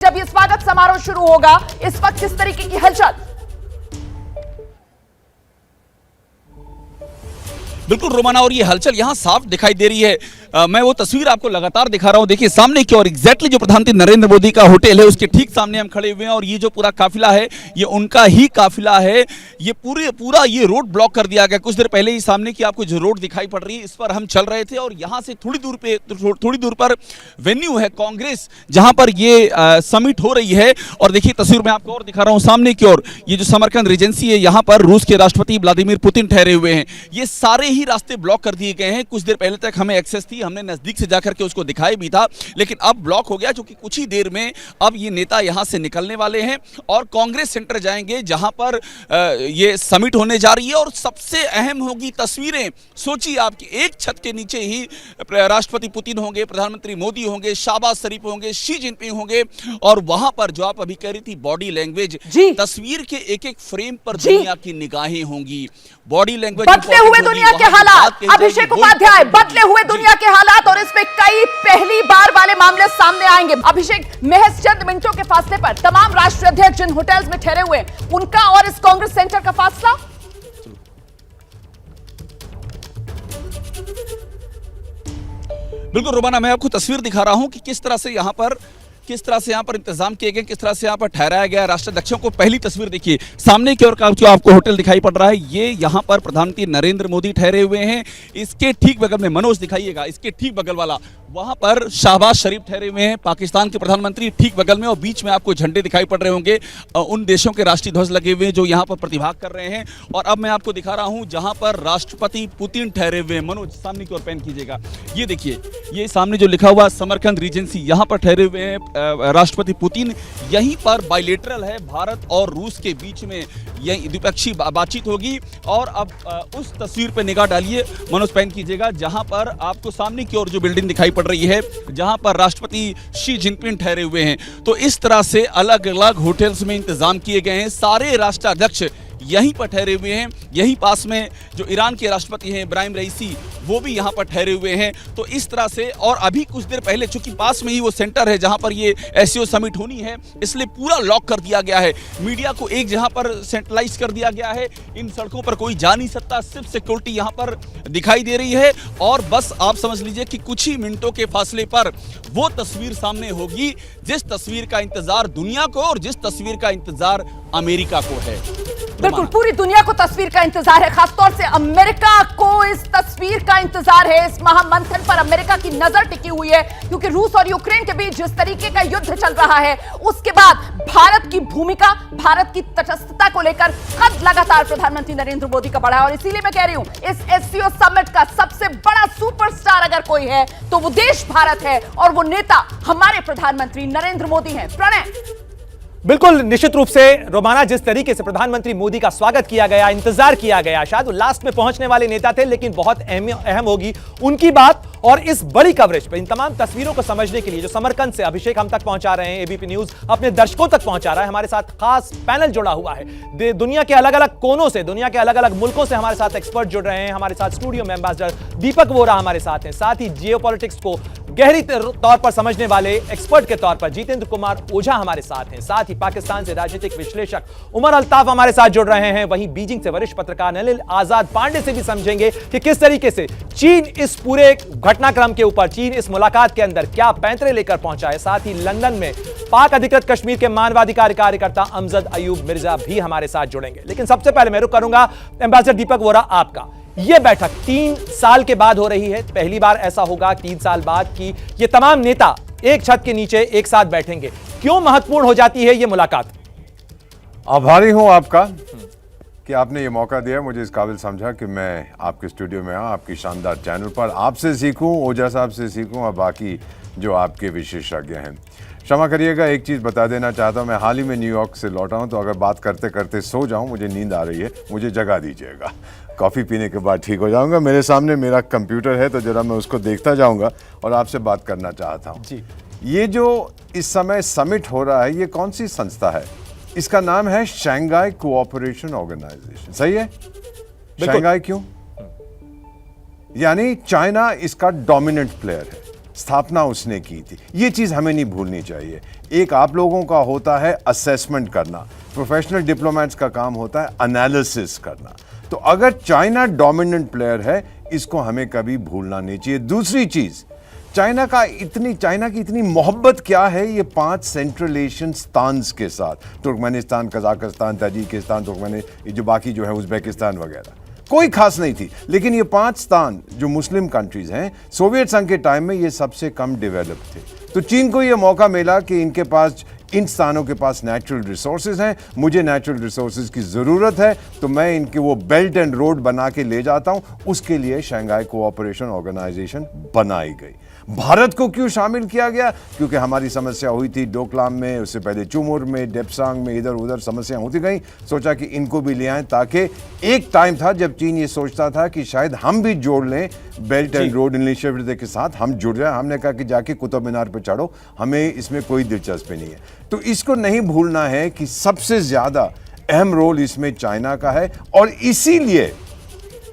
जब ये स्वागत समारोह शुरू होगा, इस वक्त किस तरीके की हलचल? बिल्कुल रोमाना, और ये हलचल यहां साफ दिखाई दे रही है। मैं वो तस्वीर आपको लगातार दिखा रहा हूं। देखिए सामने की ओर एग्जैक्टली जो प्रधानमंत्री नरेंद्र मोदी का होटल है उसके ठीक सामने हम खड़े हुए हैं, और ये जो पूरा काफिला है ये उनका ही काफिला है। ये पूरा ये रोड ब्लॉक कर दिया गया। कुछ देर पहले ही सामने की आपको जो रोड दिखाई पड़ रही है इस पर हम चल रहे थे, और यहाँ से थोड़ी दूर पर वेन्यू है कांग्रेस, जहां पर ये समिट हो रही है। और देखिए तस्वीर में आपको और दिखा रहा हूं, सामने की ओर ये जो समरकंद रीजेंसी है, यहाँ पर रूस के राष्ट्रपति व्लादिमीर पुतिन ठहरे हुए हैं। ये सारे ही रास्ते ब्लॉक कर दिए गए हैं। कुछ देर पहले तक हमें एक्सेस थी, हमने नजदीक से जाकर के उसको दिखाया भी था, लेकिन अब ब्लॉक हो गया, क्योंकि कुछ ही देर में अब ये नेता यहां से निकलने वाले हैं और कांग्रेस सेंटर जाएंगे, जहां पर ये समिट होने जा रही है। और सबसे अहम होगी तस्वीरें। सोचिए आपकी एक छत के नीचे ही राष्ट्रपति पुतिन होंगे, प्रधानमंत्री मोदी होंगे, शाहबाज शरीफ होंगे, शी जिनपिंग होंगे, और वहां पर जो आप अभी कह रही थी बॉडी लैंग्वेज, तस्वीर के एक एक फ्रेम पर दुनिया की निगाहें होंगी। बॉडी लैंग्वेज, बदले हुए दुनिया के हालात, अभिषेक उपाध्याय, बदले हुए दुनिया के हालात, और इसमें कई पहली बार वाले मामले सामने आएंगे। अभिषेक, महज चंद मिनटों के फासले पर तमाम राष्ट्रीय अध्यक्ष जिन होटल्स में ठहरे हुए उनका और इस कांग्रेस सेंटर का फासला। बिल्कुल रोमाना, मैं आपको तस्वीर दिखा रहा हूं कि किस तरह से यहाँ पर इंतजाम किए गए, किस तरह से यहाँ पर ठहराया गया राष्ट्राध्यक्षों को। पहली तस्वीर देखिए, सामने की ओर का जो आपको होटल दिखाई पड़ रहा है, ये यहाँ पर प्रधानमंत्री नरेंद्र मोदी ठहरे हुए हैं। इसके ठीक बगल में, मनोज दिखाइएगा, इसके ठीक बगल वाला, वहां पर शाहबाज शरीफ ठहरे हुए हैं, पाकिस्तान के प्रधानमंत्री ठीक बगल में, और बीच में आपको झंडे दिखाई पड़ रहे होंगे, उन देशों के राष्ट्रीय ध्वज लगे हुए हैं जो यहाँ पर प्रतिभाग कर रहे हैं। और अब मैं आपको दिखा रहा हूं जहां पर राष्ट्रपति पुतिन ठहरे हुए हैं। मनोज सामने की ओर पैन कीजिएगा, ये देखिए, ये सामने जो लिखा हुआ समरकंद रीजेंसी, यहाँ पर ठहरे हुए हैं राष्ट्रपति पुतिन। यहीं पर बाइलेटरल है, भारत और रूस के बीच में यही द्विपक्षीय बातचीत होगी। और अब उस तस्वीर पर निगाह डालिए, मनोज पैन कीजिएगा, जहां पर आपको सामने की ओर जो बिल्डिंग दिखाई पड़ रही है, जहां पर राष्ट्रपति शी जिनपिंग ठहरे हुए हैं। तो इस तरह से अलग अलग होटल्स में इंतजाम किए गए हैं। सारे राष्ट्राध्यक्ष यहीं पर ठहरे हुए हैं। यहीं पास में जो ईरान के राष्ट्रपति हैं इब्राहिम रईसी, वो भी यहाँ पर ठहरे हुए हैं। तो इस तरह से, और अभी कुछ देर पहले, चूंकि पास में ही वो सेंटर है जहां पर ये एससीओ समिट होनी है, इसलिए पूरा लॉक कर दिया गया है। मीडिया को एक जहां पर सेंट्रलाइज कर दिया गया है। इन सड़कों पर कोई जा नहीं सकता, सिर्फ सिक्योरिटी यहाँ पर दिखाई दे रही है। और बस आप समझ लीजिए कि कुछ ही मिनटों के फासले पर वो तस्वीर सामने होगी जिस तस्वीर का इंतजार दुनिया को और जिस तस्वीर का इंतजार अमेरिका को है। बिल्कुल, पूरी दुनिया को तस्वीर का इंतजार है, खासतौर से अमेरिका को इस तस्वीर का इंतजार है। इस महामंथन पर अमेरिका की नजर टिकी हुई है, क्योंकि रूस और यूक्रेन के बीच जिस तरीके का युद्ध चल रहा है, उसके बाद भारत की भूमिका, भारत की तटस्थता को लेकर कद लगातार प्रधानमंत्री नरेंद्र मोदी का बढ़ा है। और इसीलिए मैं कह रही हूं, इस एससीओ समिट का सबसे बड़ा सुपरस्टार अगर कोई है तो वो देश भारत है, और वो नेता हमारे प्रधानमंत्री नरेंद्र मोदी हैं। प्रणय। बिल्कुल, निश्चित रूप से रोमाना, जिस तरीके से प्रधानमंत्री मोदी का स्वागत किया गया, इंतजार किया गया, शायद वो लास्ट में पहुंचने वाले नेता थे, लेकिन बहुत अहम होगी उनकी बात। और इस बड़ी कवरेज पे, इन तमाम तस्वीरों को समझने के लिए जो समरकंद से अभिषेक हम तक पहुंचा रहे हैं, एबीपी न्यूज अपने दर्शकों तक पहुंचा रहा है। हमारे साथ खास पैनल जुड़ा हुआ है, दुनिया के अलग अलग कोनों से, दुनिया के अलग अलग मुल्कों से हमारे साथ एक्सपर्ट जुड़ रहे हैं। हमारे साथ स्टूडियो में एम्बेसडर दीपक वोरा हमारे साथ हैं, साथ ही जियोपॉलिटिक्स को गहरी तौर पर समझने वाले एक्सपर्ट के तौर पर जितेंद्र कुमार ओझा हमारे साथ हैं, साथ ही पाकिस्तान से राजनीतिक विश्लेषक उमर अल्ताफ हमारे साथ जुड़ रहे हैं। वहीं बीजिंग से वरिष्ठ पत्रकार नलिन आजाद पांडे से भी समझेंगे कि किस तरीके से चीन इस पूरे घटनाक्रम के ऊपर, चीन इस मुलाकात के अंदर क्या पैंतरे लेकर पहुंचा है। साथ ही लंदन में पाक अधिकृत कश्मीर के मानवाधिकार कार्यकर्ता अमजद अयूब मिर्जा भी हमारे साथ जुड़ेंगे। लेकिन सबसे पहले मैं रुख करूंगा एम्बेसडर दीपक वोरा आपका। यह बैठक 3 साल के बाद हो रही है, पहली बार ऐसा होगा 3 साल बाद कि ये तमाम नेता एक छत के नीचे एक साथ बैठेंगे। क्यों महत्वपूर्ण हो जाती है ये मुलाकात? आभारी हूं आपका कि आपने ये मौका दिया, मुझे इस काबिल समझा कि मैं आपके स्टूडियो में आऊँ, आपकी शानदार चैनल पर, आपसे सीखूं, ओझा साहब से सीखूं और बाकी जो आपके विशेषज्ञ हैं। क्षमा करिएगा, एक चीज़ बता देना चाहता हूं, मैं हाल ही में न्यूयॉर्क से लौटा हूं, तो अगर बात करते करते सो जाऊं, मुझे नींद आ रही है, मुझे जगा दीजिएगा। कॉफ़ी पीने के बाद ठीक हो जाऊंगा। मेरे सामने मेरा कंप्यूटर है, तो जरा मैं उसको देखता जाऊंगा और आपसे बात करना चाहता हूं। जी, ये जो इस समय समिट हो रहा है, ये कौन सी संस्था है? इसका नाम है शंघाई कोऑपरेशन ऑर्गेनाइजेशन, सही है? शंघाई क्यों? यानी चाइना इसका डोमिनेंट प्लेयर है। स्थापना उसने की थी। ये चीज़ हमें नहीं भूलनी चाहिए। एक आप लोगों का होता है असेसमेंट करना, प्रोफेशनल डिप्लोमेट्स का काम होता है एनालिसिस करना। तो अगर चाइना डोमिनेंट प्लेयर है, इसको हमें कभी भूलना नहीं चाहिए। दूसरी चीज़, चाइना की इतनी मोहब्बत क्या है ये 5 सेंट्रल एशियन स्थान्स के साथ, तुर्कमेनिस्तान, कजाकिस्तान, ताजिकिस्तान, ये जो बाकी जो है उज़्बेकिस्तान वगैरह, कोई खास नहीं थी। लेकिन ये 5 स्थान जो मुस्लिम कंट्रीज हैं, सोवियत संघ के टाइम में ये सबसे कम डेवलप थे। तो चीन को ये मौका मिला कि इनके पास, इन स्थानों के पास नेचुरल रिसोर्सेज हैं, मुझे नेचुरल रिसोर्सेज की ज़रूरत है, तो मैं इनके वो बेल्ट एंड रोड बना के ले जाता हूँ। उसके लिए शंघाई कोऑपरेशन ऑर्गेनाइजेशन बनाई गई। भारत को क्यों शामिल किया गया? क्योंकि हमारी समस्या हुई थी डोकलाम में, उससे पहले चुमुर में, डेप्सांग में, इधर उधर समस्या होती गई। सोचा कि इनको भी ले आएं, ताकि एक टाइम था जब चीन ये सोचता था कि शायद हम भी जोड़ लें बेल्ट एंड रोड इनिशिएटिव के साथ, हम जुड़ जाए। हमने कहा कि जाके कुतुब मीनार पे चढ़ो, हमें इसमें कोई दिलचस्पी नहीं है। तो इसको नहीं भूलना है कि सबसे ज़्यादा अहम रोल इसमें चाइना का है। और इसीलिए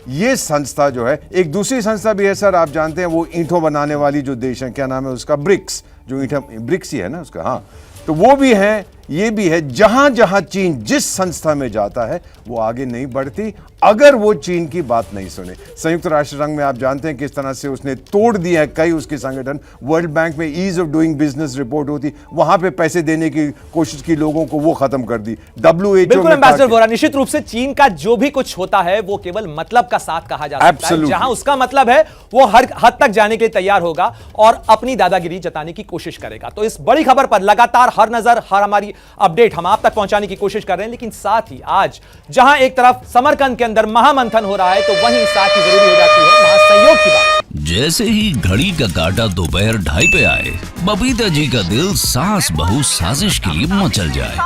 ये संस्था जो है, एक दूसरी संस्था भी है सर, आप जानते हैं, वो ईंटों बनाने वाली जो देश है, क्या नाम है उसका, ब्रिक्स, जो ईंटा ब्रिक्स ही है ना उसका, हाँ, तो वो भी है, ये भी है। जहां जहां चीन जिस संस्था में जाता है वो आगे नहीं बढ़ती अगर वो चीन की बात नहीं सुने। संयुक्त राष्ट्र संघ में आप जानते हैं किस तरह से उसने तोड़ दिया है कई उसके संगठन। वर्ल्ड बैंक में ease of doing business report होती, वहां पे पैसे देने की कोशिश की लोगों को, वो खत्म कर दी। WHO बिल्कुल एम्बेसडर वोरा, निश्चित रूप से चीन का जो भी कुछ होता है वो केवल मतलब का साथ कहा जा सकता है। जहां उसका मतलब है वो हर हद तक जाने के लिए तैयार होगा और अपनी दादागिरी जताने की कोशिश करेगा। तो इस बड़ी खबर पर लगातार हर नजर, हर हमारी अपडेट हम आप तक पहुंचाने की कोशिश कर रहे हैं। लेकिन साथ ही आज जहां एक तरफ समरकंद के अंदर महामंथन हो रहा है, तो वहीं साथ ही जरूरी हो जाती है महासंयोग की बात। जैसे ही घड़ी का काटा दोपहर 2:30 पे आए, बबीता जी का दिल सास बहू साजिश के लिए मचल जाए।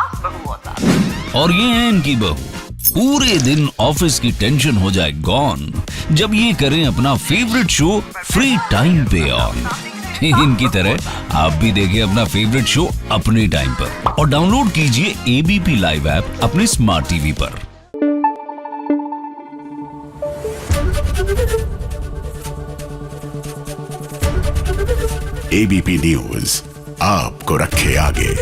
और ये है इनकी बहू, पूरे दिन ऑफिस की टेंशन हो जाए गॉन जब ये करें अपना फेवरेट शो फ्री टाइम पे ऑन। इनकी तरह आप भी देखिए अपना फेवरेट शो अपने टाइम पर और डाउनलोड कीजिए ABP लाइव ऐप अपने स्मार्ट टीवी पर। ABP न्यूज आपको रखे आगे।